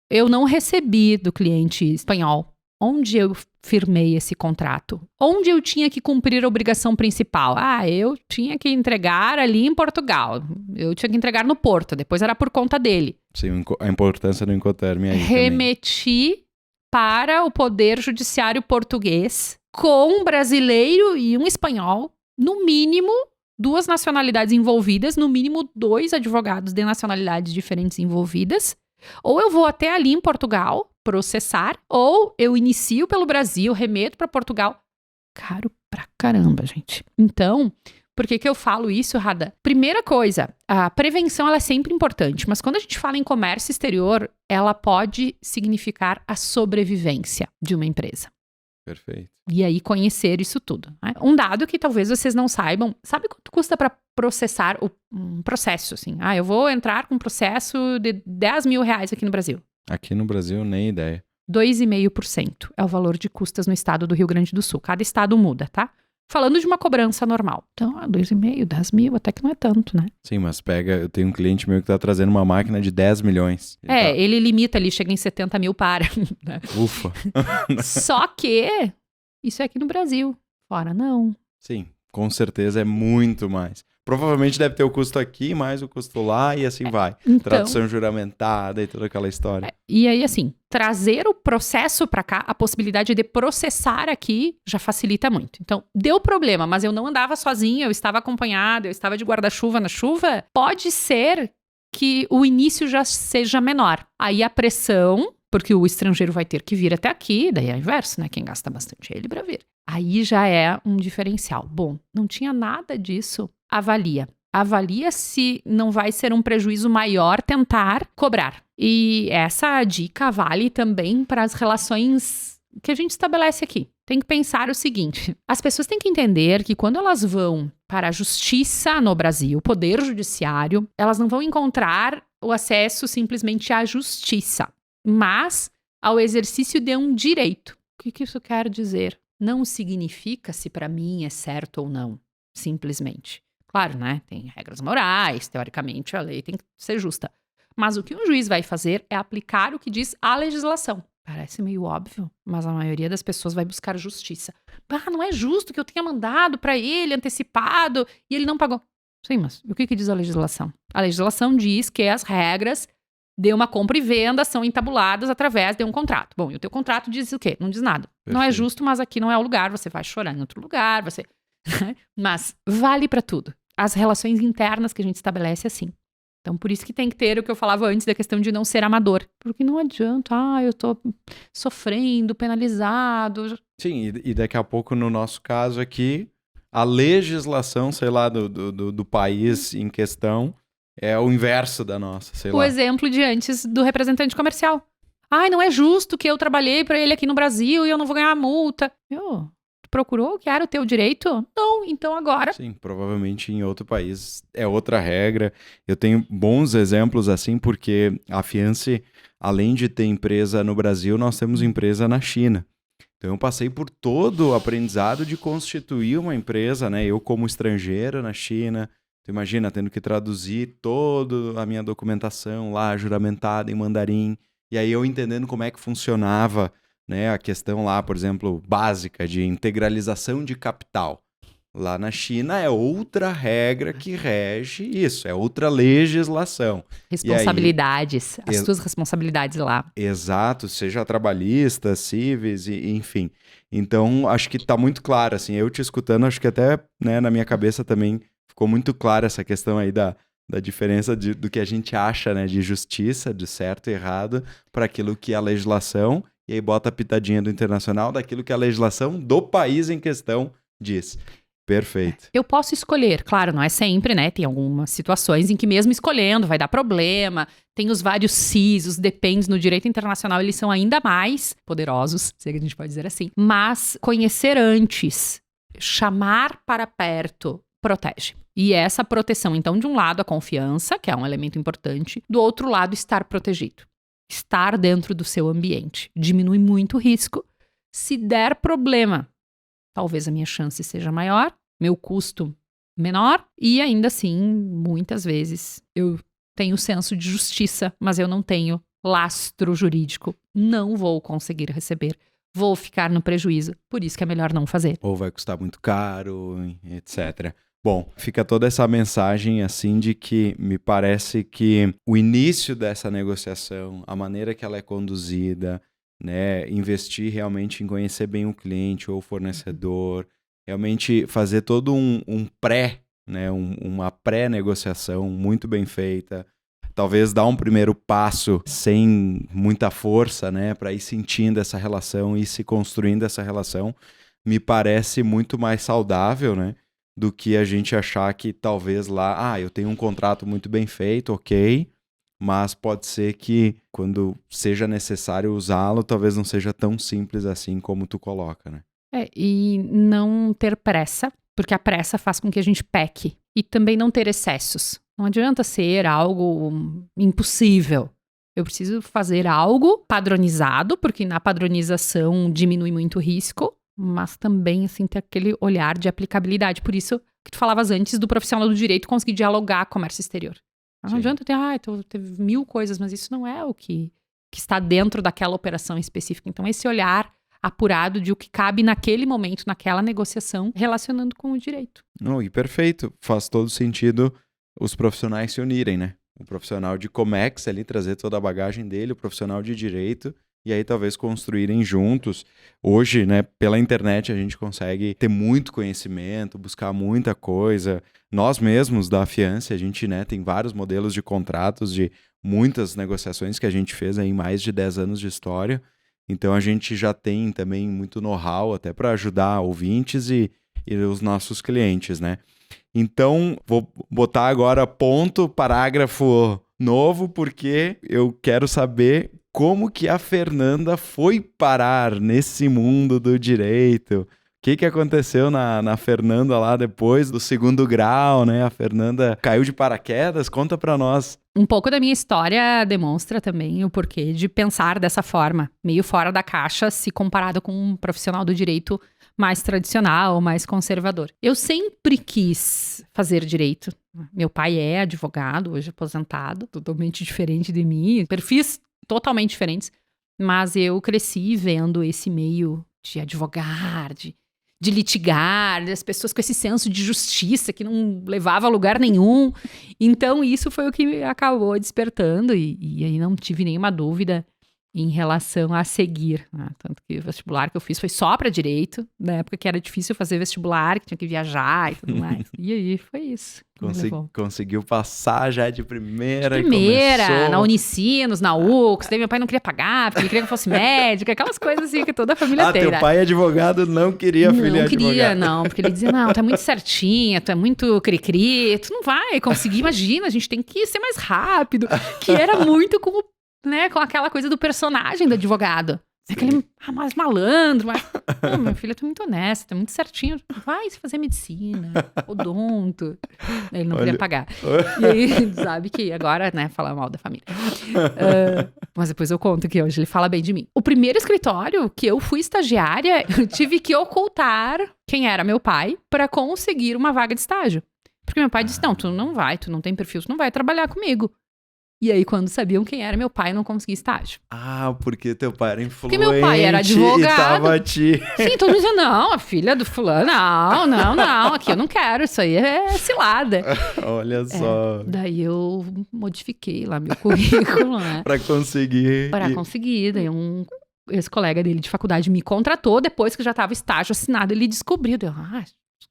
eu não recebi do cliente espanhol. Onde eu firmei esse contrato? Onde eu tinha que cumprir a obrigação principal? Eu tinha que entregar ali em Portugal. Eu tinha que entregar no Porto, depois era por conta dele. Sim, a importância do Incoterm aí remeti também para o Poder Judiciário português com um brasileiro e um espanhol. No mínimo, 2 nacionalidades envolvidas, no mínimo 2 advogados de nacionalidades diferentes envolvidas. Ou eu vou até ali em Portugal processar, ou eu inicio pelo Brasil, remeto para Portugal. Caro pra caramba, gente. Então, por que eu falo isso, Rada? Primeira coisa, a prevenção ela é sempre importante, mas quando a gente fala em comércio exterior, ela pode significar a sobrevivência de uma empresa. Perfeito. E aí conhecer isso tudo. Né? Um dado que talvez vocês não saibam, sabe quanto custa para processar um processo? Assim? Eu vou entrar com um processo de R$10 mil aqui no Brasil. Aqui no Brasil, nem ideia. 2,5% é o valor de custas no estado do Rio Grande do Sul. Cada estado muda, tá? Falando de uma cobrança normal. Então, 2,5, 10 mil, até que não é tanto, né? Sim, mas eu tenho um cliente meu que tá trazendo uma máquina de 10 milhões. Ele limita ali, chega em 70 mil para. Né? Ufa. Só que isso é aqui no Brasil. Fora não. Sim, Com certeza é muito mais. Provavelmente deve ter o custo aqui, mais o custo lá e assim vai. Então, Tradução juramentada e toda aquela história. E aí, assim, trazer o processo para cá, a possibilidade de processar aqui, já facilita muito. Então, deu problema, mas eu não andava sozinha, eu estava acompanhada, eu estava de guarda-chuva na chuva, pode ser que o início já seja menor. Aí a pressão, porque o estrangeiro vai ter que vir até aqui, daí é o inverso, né? Quem gasta bastante é ele para vir. Aí já é um diferencial. Bom, não tinha nada disso. Avalia se não vai ser um prejuízo maior tentar cobrar. E essa dica vale também para as relações que a gente estabelece aqui. Tem que pensar o seguinte, as pessoas têm que entender que quando elas vão para a justiça no Brasil, o poder judiciário, elas não vão encontrar o acesso simplesmente à justiça, mas ao exercício de um direito. O que isso quer dizer? Não significa se para mim é certo ou não, simplesmente. Claro, né? Tem regras morais, teoricamente a lei tem que ser justa. Mas o que um juiz vai fazer é aplicar o que diz a legislação. Parece meio óbvio, mas a maioria das pessoas vai buscar justiça. Não é justo que eu tenha mandado para ele antecipado e ele não pagou. Sim, mas o que diz a legislação? A legislação diz que as regras de uma compra e venda são entabuladas através de um contrato. Bom, e o teu contrato diz o quê? Não diz nada. Perfeito. Não é justo, mas aqui não é o lugar, você vai chorar em outro lugar, você... Mas vale para tudo. As relações internas que a gente estabelece assim. Então, por isso que tem que ter o que eu falava antes da questão de não ser amador. Porque não adianta, eu tô sofrendo, penalizado. Sim, e daqui a pouco, no nosso caso aqui, a legislação, sei lá, do país em questão é o inverso da nossa, sei lá. O exemplo de antes do representante comercial. Não é justo que eu trabalhei para ele aqui no Brasil e eu não vou ganhar a multa. Procurou que era o teu direito? Não, então agora... Sim, provavelmente em outro país é outra regra. Eu tenho bons exemplos assim, porque a Fiance, além de ter empresa no Brasil, nós temos empresa na China. Então eu passei por todo o aprendizado de constituir uma empresa, né? Eu como estrangeiro na China, tu imagina, tendo que traduzir toda a minha documentação lá, juramentada em mandarim, e aí eu entendendo como é que funcionava, né, a questão lá, por exemplo, básica de integralização de capital. Lá na China é outra regra que rege isso, é outra legislação. Responsabilidades, as tuas responsabilidades lá. Exato, seja trabalhistas, civis, enfim. Então, acho que está muito claro, assim, eu te escutando, acho que até, né, na minha cabeça também ficou muito clara essa questão aí da diferença do que a gente acha, né, de justiça, de certo e errado, para aquilo que é a legislação. E aí bota a pitadinha do internacional daquilo que a legislação do país em questão diz. Perfeito. Eu posso escolher, claro, não é sempre, né? Tem algumas situações em que mesmo escolhendo vai dar problema. Tem os vários sis, os dependes no direito internacional, eles são ainda mais poderosos, se a gente pode dizer assim. Mas conhecer antes, chamar para perto, protege. E essa proteção, então, de um lado, a confiança, que é um elemento importante. Do outro lado, estar protegido. Estar dentro do seu ambiente. Diminui muito o risco. Se der problema, talvez a minha chance seja maior, meu custo menor, e ainda assim, muitas vezes, eu tenho senso de justiça, mas eu não tenho lastro jurídico. Não vou conseguir receber. Vou ficar no prejuízo. Por isso que é melhor não fazer. Ou vai custar muito caro, etc. Bom, fica toda essa mensagem assim de que me parece que o início dessa negociação, a maneira que ela é conduzida, né, investir realmente em conhecer bem o cliente ou o fornecedor, realmente fazer todo um pré, né, uma pré-negociação muito bem feita, talvez dar um primeiro passo sem muita força, né, para ir sentindo essa relação e se construindo essa relação, me parece muito mais saudável, né? Do que a gente achar que talvez lá, eu tenho um contrato muito bem feito, ok, mas pode ser que quando seja necessário usá-lo, talvez não seja tão simples assim como tu coloca, né? E não ter pressa, porque a pressa faz com que a gente peque. E também não ter excessos. Não adianta ser algo impossível. Eu preciso fazer algo padronizado, porque na padronização diminui muito o risco, mas também, assim, ter aquele olhar de aplicabilidade. Por isso que tu falavas antes do profissional do direito conseguir dialogar com o comércio exterior. Não adianta ter 1000 coisas, mas isso não é o que está dentro daquela operação específica. Então, esse olhar apurado de o que cabe naquele momento, naquela negociação, relacionando com o direito. Não, e perfeito. Faz todo sentido os profissionais se unirem, né? O profissional de Comex ali trazer toda a bagagem dele, o profissional de direito, e aí talvez construírem juntos. Hoje, né, pela internet a gente consegue ter muito conhecimento, buscar muita coisa. Nós mesmos da Afiance, a gente, né, tem vários modelos de contratos, de muitas negociações que a gente fez aí em mais de 10 anos de história. Então a gente já tem também muito know-how até para ajudar ouvintes e os nossos clientes, né? Então, vou botar agora ponto, parágrafo novo, porque eu quero saber como que a Fernanda foi parar nesse mundo do direito. O que aconteceu na Fernanda lá depois do 2º grau, né? A Fernanda caiu de paraquedas, conta pra nós. Um pouco da minha história demonstra também o porquê de pensar dessa forma, meio fora da caixa, se comparado com um profissional do direito mais tradicional, mais conservador. Eu sempre quis fazer direito. Meu pai é advogado, hoje aposentado, totalmente diferente de mim, perfis totalmente diferentes, mas eu cresci vendo esse meio de advogar, de litigar, das pessoas com esse senso de justiça que não levava a lugar nenhum. Então, isso foi o que me acabou despertando e aí não tive nenhuma dúvida em relação a seguir, né? Tanto que o vestibular que eu fiz foi só para direito, na época que era difícil fazer vestibular, que tinha que viajar e tudo mais. E aí foi isso. Conseguiu passar já de primeira. Na Unicinos, na UX, daí meu pai não queria pagar, porque ele queria que eu fosse médico, aquelas coisas assim que toda a família tem. Teu pai advogado não queria filha advogada. Não queria, não, porque ele dizia, não, tu é muito certinha, tu é muito cri-cri, tu não vai conseguir, imagina, a gente tem que ser mais rápido, que era muito com aquela coisa do personagem do advogado. Aquele mais malandro, mas... Pô, meu filho, tu é muito honesto, tu é muito certinho. Vai se fazer medicina, odonto. Ele não queria pagar. E aí, sabe que agora, né, fala mal da família. Mas depois eu conto que hoje ele fala bem de mim. O primeiro escritório que eu fui estagiária, eu tive que ocultar quem era meu pai para conseguir uma vaga de estágio. Porque meu pai disse, não, tu não tem perfil, tu não vai trabalhar comigo. E aí, quando sabiam quem era meu pai, eu não conseguia estágio. Ah, porque teu pai era influente. Porque meu pai era advogado. E tava Sim, todo mundo dizia, não, a filha do fulano, não, aqui eu não quero, isso aí é cilada. Olha só. Daí eu modifiquei lá meu currículo, né? Pra conseguir. Daí esse colega dele de faculdade me contratou, depois que já tava estágio assinado, ele descobriu,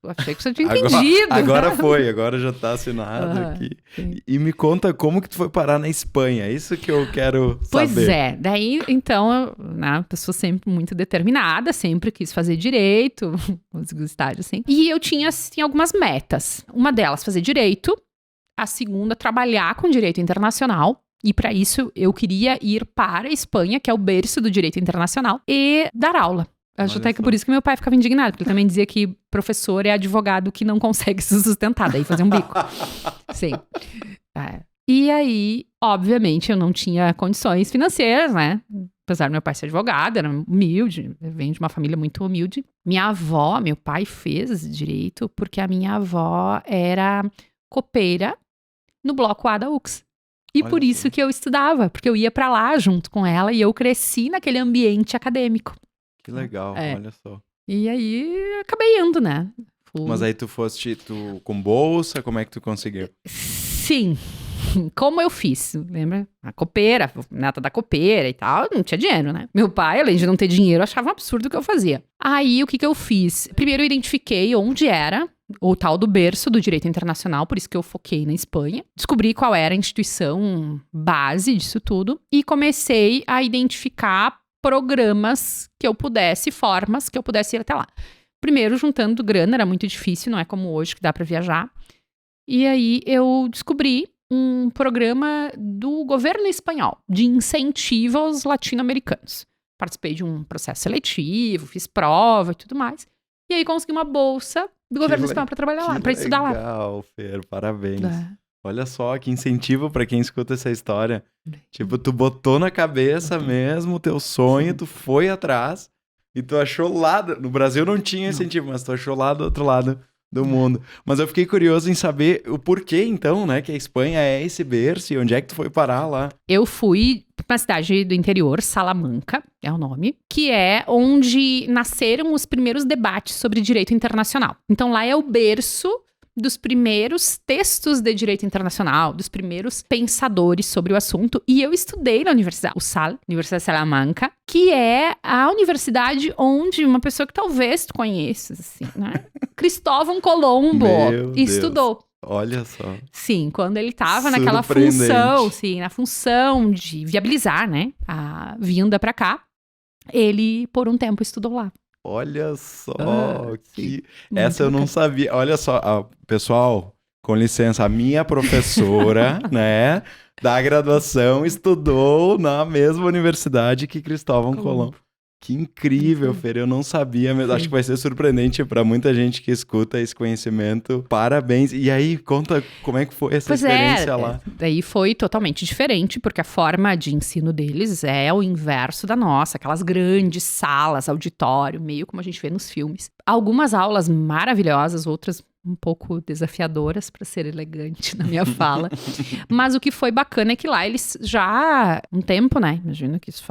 eu achei que você tinha entendido. Agora já tá assinado aqui. Sim. E me conta como que tu foi parar na Espanha, isso que eu quero saber. Pois é, daí então, né, pessoa sempre muito determinada, sempre quis fazer direito, os estágios assim. E eu tinha algumas metas. Uma delas, fazer direito. A segunda, trabalhar com direito internacional. E para isso, eu queria ir para a Espanha, que é o berço do direito internacional, e dar aula. Acho até que por isso que meu pai ficava indignado, porque ele também dizia que professor é advogado que não consegue se sustentar, daí fazer um bico. Sim. E aí, obviamente, eu não tinha condições financeiras, né? Apesar do meu pai ser advogado, era humilde, venho de uma família muito humilde. Meu pai fez direito porque a minha avó era copeira no bloco A da UX. E por isso que eu estudava, porque eu ia pra lá junto com ela e eu cresci naquele ambiente acadêmico. Que legal, olha só. E aí, acabei indo, né? Mas aí tu com bolsa, como é que tu conseguiu? Sim. Como eu fiz, lembra? A copeira, neta da copeira e tal, não tinha dinheiro, né? Meu pai, além de não ter dinheiro, achava um absurdo o que eu fazia. Aí, o que eu fiz? Primeiro, eu identifiquei onde era o tal do berço do direito internacional, por isso que eu foquei na Espanha. Descobri qual era a instituição base disso tudo e comecei a identificar programas que eu pudesse, formas que eu pudesse ir até lá. Primeiro, juntando grana, era muito difícil, não é como hoje que dá para viajar. E aí eu descobri um programa do governo espanhol de incentivo aos latino-americanos. Participei de um processo seletivo, fiz prova e tudo mais. E aí consegui uma bolsa do governo espanhol para trabalhar lá, para estudar lá. Legal, Fer, parabéns. Olha só, que incentivo pra quem escuta essa história. Tipo, tu botou na cabeça mesmo o teu sonho, tu foi atrás e tu achou lá... No Brasil não tinha incentivo, mas tu achou lá do outro lado do mundo. Mas eu fiquei curioso em saber o porquê, então, né, que a Espanha é esse berço e onde é que tu foi parar lá? Eu fui uma cidade do interior, Salamanca é o nome, que é onde nasceram os primeiros debates sobre direito internacional. Então lá é o berço dos primeiros textos de direito internacional, dos primeiros pensadores sobre o assunto. E eu estudei na Universidade USAL, Universidade de Salamanca, que é a universidade onde uma pessoa que talvez tu conheças, assim, né? Cristóvão Colombo estudou. Olha só. Sim, quando ele estava naquela função, na função de viabilizar, né, a vinda para cá, ele por um tempo estudou lá. Olha só, que... Essa eu não sabia. Olha só, pessoal, com licença, a minha professora, né, da graduação estudou na mesma universidade que Cristóvão Colombo. Que incrível, Fer, eu não sabia, mas acho que vai ser surpreendente para muita gente que escuta esse conhecimento. Parabéns. E aí, conta como é que foi essa experiência lá. Daí foi totalmente diferente, porque a forma de ensino deles é o inverso da nossa, aquelas grandes salas, auditório, meio como a gente vê nos filmes. Algumas aulas maravilhosas, outras um pouco desafiadoras, para ser elegante na minha fala. Mas o que foi bacana é que lá eles já, um tempo, né? Imagino que isso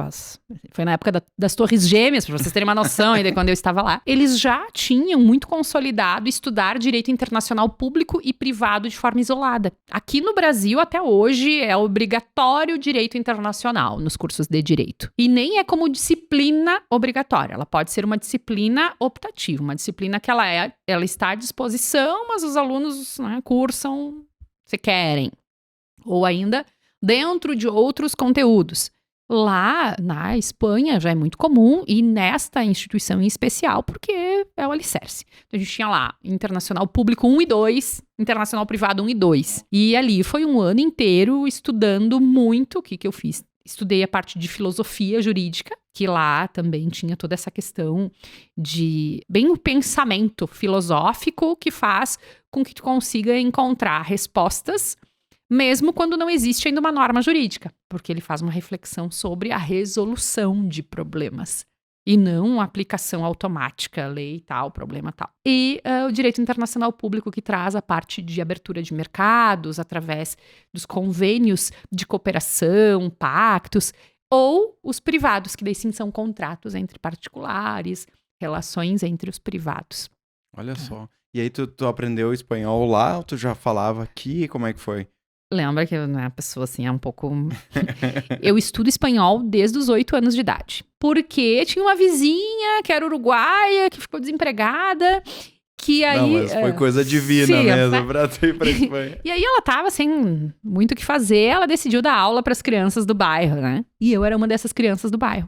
foi na época das Torres Gêmeas, para vocês terem uma noção, ainda quando eu estava lá. Eles já tinham muito consolidado estudar direito internacional público e privado de forma isolada. Aqui no Brasil, até hoje, é obrigatório direito internacional nos cursos de direito. E nem é como disciplina obrigatória. Ela pode ser uma disciplina optativa, uma disciplina que ela está à disposição, mas os alunos, né, cursam se querem. Ou ainda dentro de outros conteúdos. Lá na Espanha já é muito comum, e nesta instituição em especial, porque é o alicerce. Então, a gente tinha lá Internacional Público 1 e 2, Internacional Privado 1 e 2. E ali foi um ano inteiro estudando muito. O que eu fiz? Estudei a parte de filosofia jurídica, que lá também tinha toda essa questão de, bem o pensamento filosófico que faz com que tu consiga encontrar respostas, mesmo quando não existe ainda uma norma jurídica, porque ele faz uma reflexão sobre a resolução de problemas e não a aplicação automática, lei tal, problema tal. E o direito internacional público, que traz a parte de abertura de mercados através dos convênios de cooperação, pactos, ou os privados, que daí sim são contratos entre particulares, relações entre os privados. Olha só. E aí tu aprendeu espanhol lá ou tu já falava aqui? Como é que foi? Lembra que a pessoa assim é um pouco... Eu estudo espanhol desde os 8 anos de idade. Porque tinha uma vizinha que era uruguaia, que ficou desempregada, que aí... Não, mas foi coisa divina mesmo, pra tu ir pra Espanha. E aí ela tava sem muito o que fazer, ela decidiu dar aula pras crianças do bairro, né? E eu era uma dessas crianças do bairro.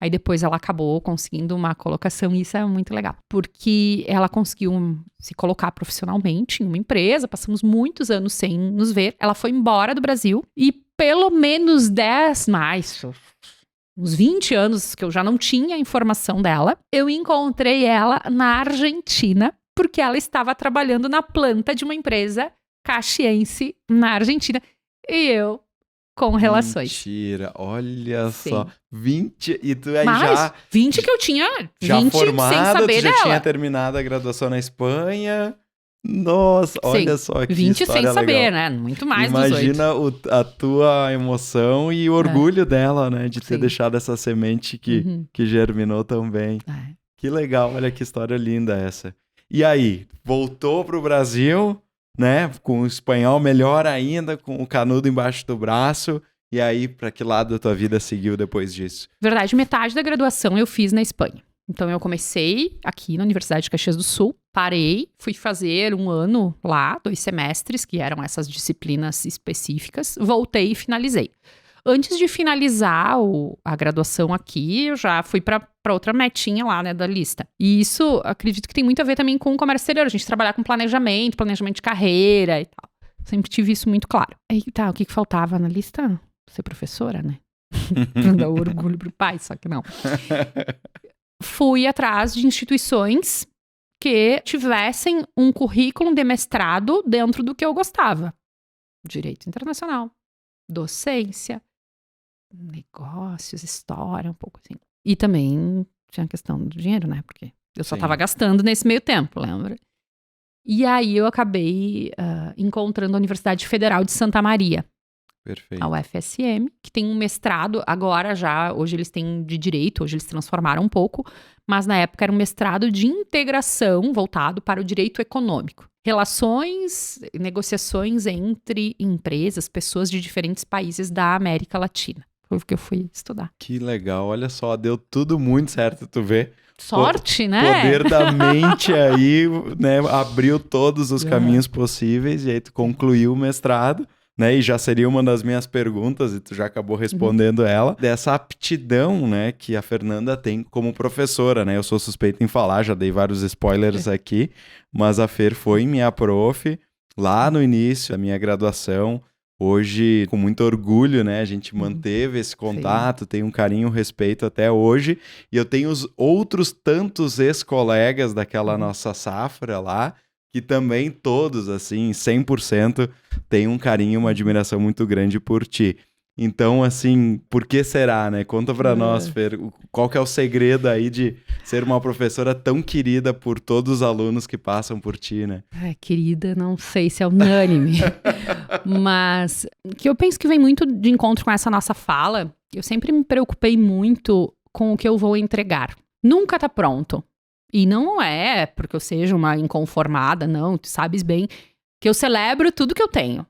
Aí depois ela acabou conseguindo uma colocação, e isso é muito legal. Porque ela conseguiu se colocar profissionalmente em uma empresa, passamos muitos anos sem nos ver. Ela foi embora do Brasil e pelo menos uns 20 anos que eu já não tinha informação dela, eu encontrei ela na Argentina, porque ela estava trabalhando na planta de uma empresa caxiense na Argentina. E eu... com relações. Mentira, olha Sim. só. 20, e tu aí Mas 20 que eu tinha, 20 já formada, sem saber tu já dela. tinha terminado a graduação na Espanha. Nossa, olha só que 20 história sem saber, legal. né? Muito mais dos 8. Imagina a tua emoção e o orgulho dela, né? De ter Sim. deixado essa semente que germinou tão bem. É. Que legal, olha que história linda essa. E aí, voltou pro Brasil, né? Com o espanhol melhor ainda, com o canudo embaixo do braço. E aí, para que lado da tua vida seguiu depois disso? Verdade, metade da graduação eu fiz na Espanha. Então eu comecei aqui na Universidade de Caxias do Sul, parei, fui fazer um ano lá, 2 semestres, que eram essas disciplinas específicas, voltei e finalizei. Antes de finalizar a graduação aqui, eu já fui para outra metinha lá, né, da lista. E isso, acredito que tem muito a ver também com o comércio exterior, a gente trabalhar com planejamento de carreira e tal. Sempre tive isso muito claro. Aí tá, o que faltava na lista? Ser professora, né? Pra dar orgulho pro pai, só que não. Fui atrás de instituições que tivessem um currículo de mestrado dentro do que eu gostava. Direito internacional, docência, negócios, história, um pouco assim. E também tinha a questão do dinheiro, né? Porque eu só tava gastando nesse meio tempo, lembra? E aí eu acabei encontrando a Universidade Federal de Santa Maria, Perfeito. a UFSM, que tem um mestrado, agora já, hoje eles têm de direito, hoje eles transformaram um pouco, mas na época era um mestrado de integração voltado para o direito econômico. Relações, negociações entre empresas, pessoas de diferentes países da América Latina. Foi o que eu fui estudar. Que legal, olha só, deu tudo muito certo, tu vê? Sorte, né? Poder da mente aí, né, abriu todos os caminhos possíveis e aí tu concluiu o mestrado, né, e já seria uma das minhas perguntas e tu já acabou respondendo ela, dessa aptidão, né, que a Fernanda tem como professora, né, eu sou suspeito em falar, já dei vários spoilers aqui, mas a Fer foi minha prof lá no início da minha graduação. Hoje, com muito orgulho, né, a gente manteve esse contato, tem um carinho, um respeito até hoje, e eu tenho os outros tantos ex-colegas daquela nossa safra lá, que também todos, assim, 100%, têm um carinho, uma admiração muito grande por ti. Então, assim, por que será, né? Conta pra nós, Fer, qual que é o segredo aí de ser uma professora tão querida por todos os alunos que passam por ti, né? Ai, querida, não sei se é unânime, mas que eu penso que vem muito de encontro com essa nossa fala, eu sempre me preocupei muito com o que eu vou entregar. Nunca tá pronto. E não é porque eu seja uma inconformada, não, tu sabes bem que eu celebro tudo que eu tenho.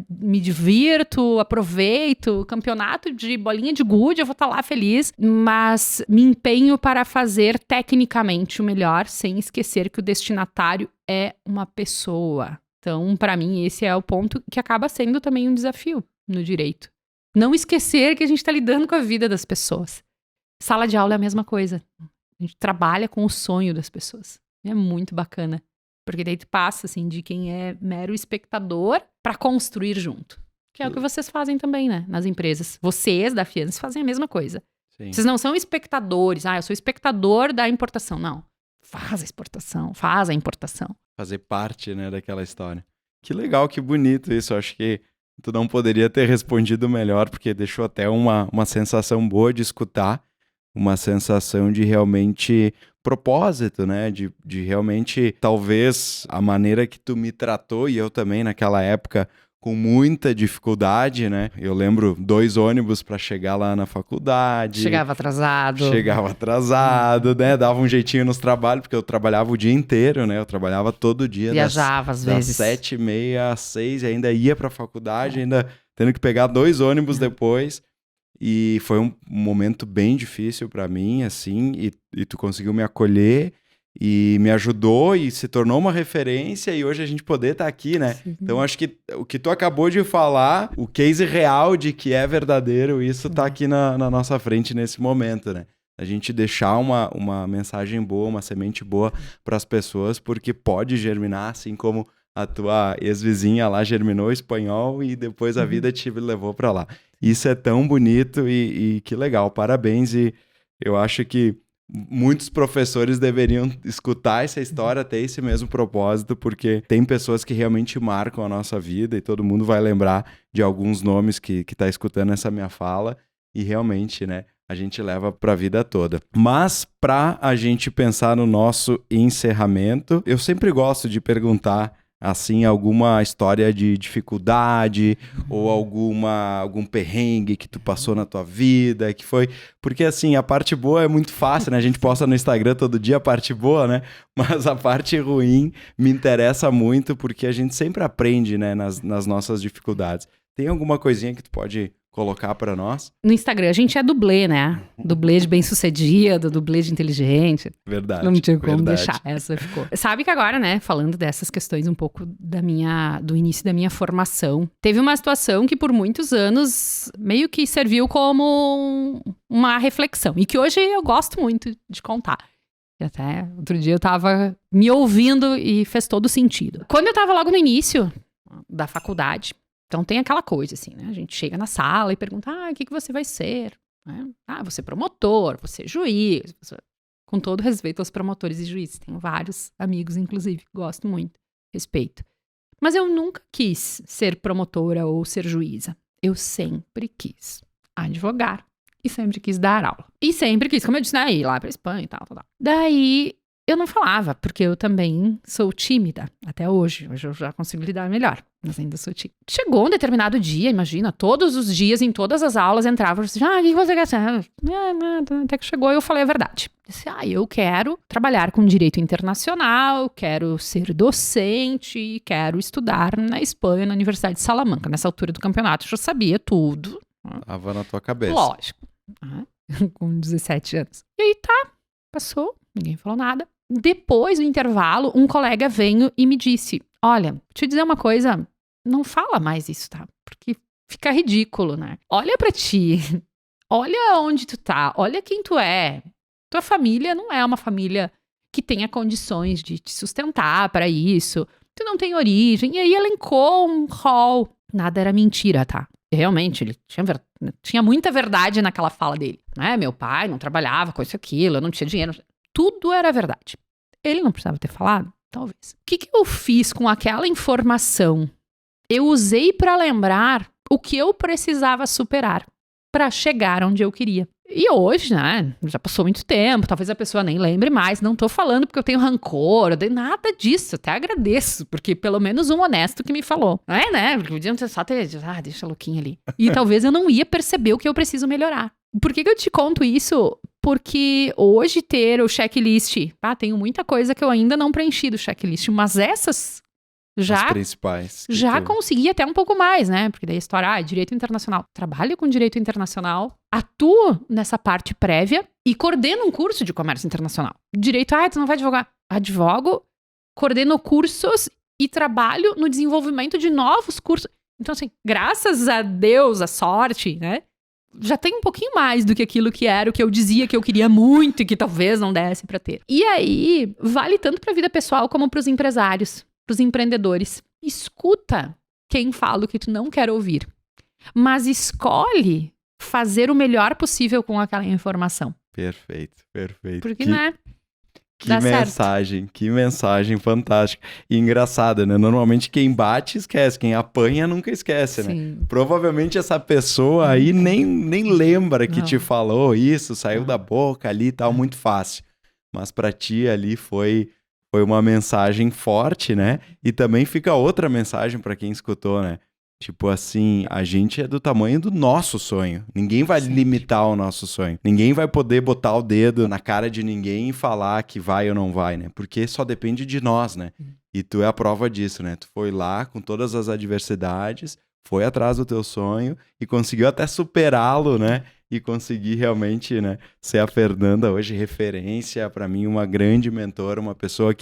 Me divirto, aproveito, campeonato de bolinha de gude, eu vou estar lá feliz, mas me empenho para fazer tecnicamente o melhor, sem esquecer que o destinatário é uma pessoa. Então, para mim, esse é o ponto que acaba sendo também um desafio no direito. Não esquecer que a gente está lidando com a vida das pessoas. Sala de aula é a mesma coisa. A gente trabalha com o sonho das pessoas. É muito bacana. Porque daí tu passa, assim, de quem é mero espectador para construir junto. Que é o que vocês fazem também, né? Nas empresas. Vocês, da Fiança, fazem a mesma coisa. Sim. Vocês não são espectadores. Eu sou espectador da importação. Não. Faz a exportação, faz a importação. Fazer parte, né, daquela história. Que legal, que bonito isso. Acho que tu não poderia ter respondido melhor, porque deixou até uma sensação boa de escutar. Uma sensação de realmente propósito, né? De realmente, talvez, a maneira que tu me tratou, e eu também naquela época, com muita dificuldade, né? Eu lembro 2 ônibus para chegar lá na faculdade. Chegava atrasado, né? Dava um jeitinho nos trabalhos, porque eu trabalhava o dia inteiro, né? Eu trabalhava todo dia. Viajava às vezes. Das 7h30 às 6h, ainda ia para a faculdade, ainda tendo que pegar 2 ônibus depois. E foi um momento bem difícil para mim, assim, e tu conseguiu me acolher e me ajudou e se tornou uma referência e hoje a gente poder estar aqui, né? Sim. Então acho que o que tu acabou de falar, o case real de que é verdadeiro, isso tá aqui na nossa frente nesse momento, né? A gente deixar uma mensagem boa, uma semente boa para as pessoas, porque pode germinar, assim como a tua ex-vizinha lá germinou espanhol e depois a vida te levou para lá. Isso é tão bonito e que legal, parabéns, e eu acho que muitos professores deveriam escutar essa história, ter esse mesmo propósito, porque tem pessoas que realmente marcam a nossa vida e todo mundo vai lembrar de alguns nomes que tá escutando essa minha fala e realmente, né, a gente leva para a vida toda. Mas para a gente pensar no nosso encerramento, eu sempre gosto de perguntar assim, alguma história de dificuldade ou algum perrengue que tu passou na tua vida, que foi... Porque, assim, a parte boa é muito fácil, né? A gente posta no Instagram todo dia a parte boa, né? Mas a parte ruim me interessa muito porque a gente sempre aprende, né? Nas nossas dificuldades. Tem alguma coisinha que tu pode colocar para nós? No Instagram a gente é dublê, né? Dublê de bem-sucedido, dublê de inteligente. Verdade. Não tinha como deixar, essa ficou. Sabe que agora, né, falando dessas questões um pouco do início da minha formação, teve uma situação que por muitos anos meio que serviu como uma reflexão e que hoje eu gosto muito de contar. E até outro dia eu tava me ouvindo e fez todo sentido. Quando eu tava logo no início da faculdade, então tem aquela coisa assim, né? A gente chega na sala e pergunta, o que você vai ser? Né? Você é promotor, você é juiz. Com todo respeito aos promotores e juízes. Tenho vários amigos, inclusive, gosto muito, respeito. Mas eu nunca quis ser promotora ou ser juíza. Eu sempre quis advogar e sempre quis dar aula. E sempre quis, como eu disse, ir lá pra Espanha e tal. Daí eu não falava, porque eu também sou tímida até hoje. Hoje eu já consigo lidar melhor. Mas ainda sou tímida. Chegou um determinado dia, imagina, todos os dias, em todas as aulas, entrava e disse, o que você quer ser? Nada. Até que chegou e eu falei a verdade. Disse, eu quero trabalhar com direito internacional, quero ser docente, quero estudar na Espanha, na Universidade de Salamanca. Nessa altura do campeonato, eu já sabia tudo. Tava na tua cabeça. Lógico. Com 17 anos. E aí passou, ninguém falou nada. Depois do intervalo, um colega veio e me disse, olha, vou te dizer uma coisa, não fala mais isso, tá? Porque fica ridículo, né? Olha pra ti, olha onde tu tá, olha quem tu é. Tua família não é uma família que tenha condições de te sustentar para isso. Tu não tem origem. E aí elencou um rol. Nada era mentira, tá? Realmente, ele tinha muita verdade naquela fala dele. Né? Meu pai não trabalhava com isso, aquilo, eu não tinha dinheiro. Tudo era verdade. Ele não precisava ter falado? Talvez. O que eu fiz com aquela informação? Eu usei para lembrar o que eu precisava superar para chegar onde eu queria. E hoje, né, já passou muito tempo, talvez a pessoa nem lembre mais, não tô falando porque eu tenho rancor, nada disso, até agradeço, porque pelo menos um honesto que me falou. Não é, né, porque podiam só ter, deixa a louquinha ali. E talvez eu não ia perceber o que eu preciso melhorar. Por que eu te conto isso? Porque hoje ter o checklist, tenho muita coisa que eu ainda não preenchi do checklist, mas essas já, as principais. Consegui até um pouco mais, né? Porque daí a história, direito internacional. Trabalho com direito internacional, atuo nessa parte prévia e coordeno um curso de comércio internacional. Direito, tu não vai advogar. Advogo, coordeno cursos e trabalho no desenvolvimento de novos cursos. Então, assim, graças a Deus, a sorte, né? Já tem um pouquinho mais do que aquilo que era, o que eu dizia que eu queria muito e que talvez não desse pra ter. E aí, vale tanto pra vida pessoal como pros empresários. Pros empreendedores. Escuta quem fala o que tu não quer ouvir. Mas escolhe fazer o melhor possível com aquela informação. Perfeito. Porque, né? Que mensagem fantástica. E engraçada, né? Normalmente quem bate esquece, quem apanha nunca esquece, Sim. né? Provavelmente essa pessoa aí nem lembra que te falou isso, saiu da boca ali e tal, muito fácil. Mas pra ti ali foi uma mensagem forte, né? E também fica outra mensagem pra quem escutou, né? Tipo assim, a gente é do tamanho do nosso sonho. Ninguém vai limitar o nosso sonho. Ninguém vai poder botar o dedo na cara de ninguém e falar que vai ou não vai, né? Porque só depende de nós, né? E tu é a prova disso, né? Tu foi lá com todas as adversidades, foi atrás do teu sonho e conseguiu até superá-lo, né? E conseguir realmente, né, ser a Fernanda hoje referência, para mim uma grande mentora, uma pessoa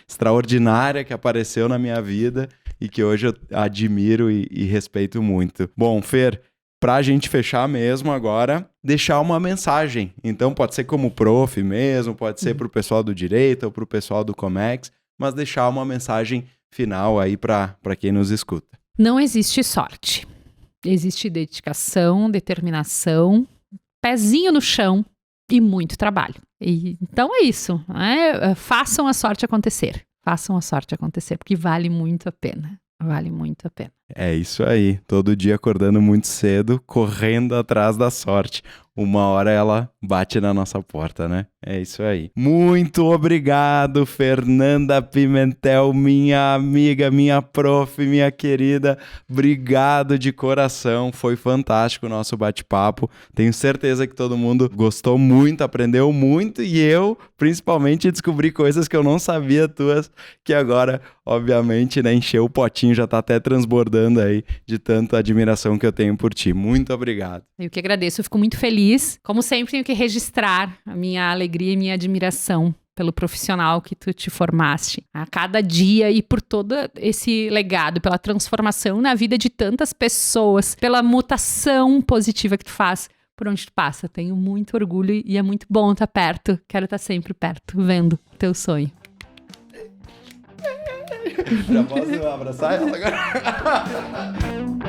extraordinária que apareceu na minha vida e que hoje eu admiro e respeito muito. Bom, Fer, pra gente fechar mesmo agora, deixar uma mensagem. Então pode ser como prof mesmo, pode ser pro pessoal do direito ou pro pessoal do Comex, mas deixar uma mensagem final aí para quem nos escuta. Não existe sorte. Existe dedicação, determinação, pezinho no chão e muito trabalho. Então é isso, né? Façam a sorte acontecer. Façam a sorte acontecer, porque vale muito a pena. Vale muito a pena. É isso aí. Todo dia acordando muito cedo, correndo atrás da sorte. Uma hora ela bate na nossa porta, né? É isso aí. Muito obrigado, Fernanda Pimentel, minha amiga, minha prof, minha querida. Obrigado de coração. Foi fantástico o nosso bate-papo. Tenho certeza que todo mundo gostou muito, aprendeu muito e eu, principalmente, descobri coisas que eu não sabia tuas, que agora, obviamente, né, encheu o potinho, já tá até transbordando aí de tanta admiração que eu tenho por ti. Muito obrigado. Eu que agradeço, eu fico muito feliz. Como sempre, tenho que registrar a minha alegria e minha admiração pelo profissional que tu te formaste a cada dia e por todo esse legado, pela transformação na vida de tantas pessoas, pela mutação positiva que tu faz por onde tu passa. Tenho muito orgulho e é muito bom estar perto. Quero estar sempre perto, vendo o teu sonho. Já posso abraçar ela agora?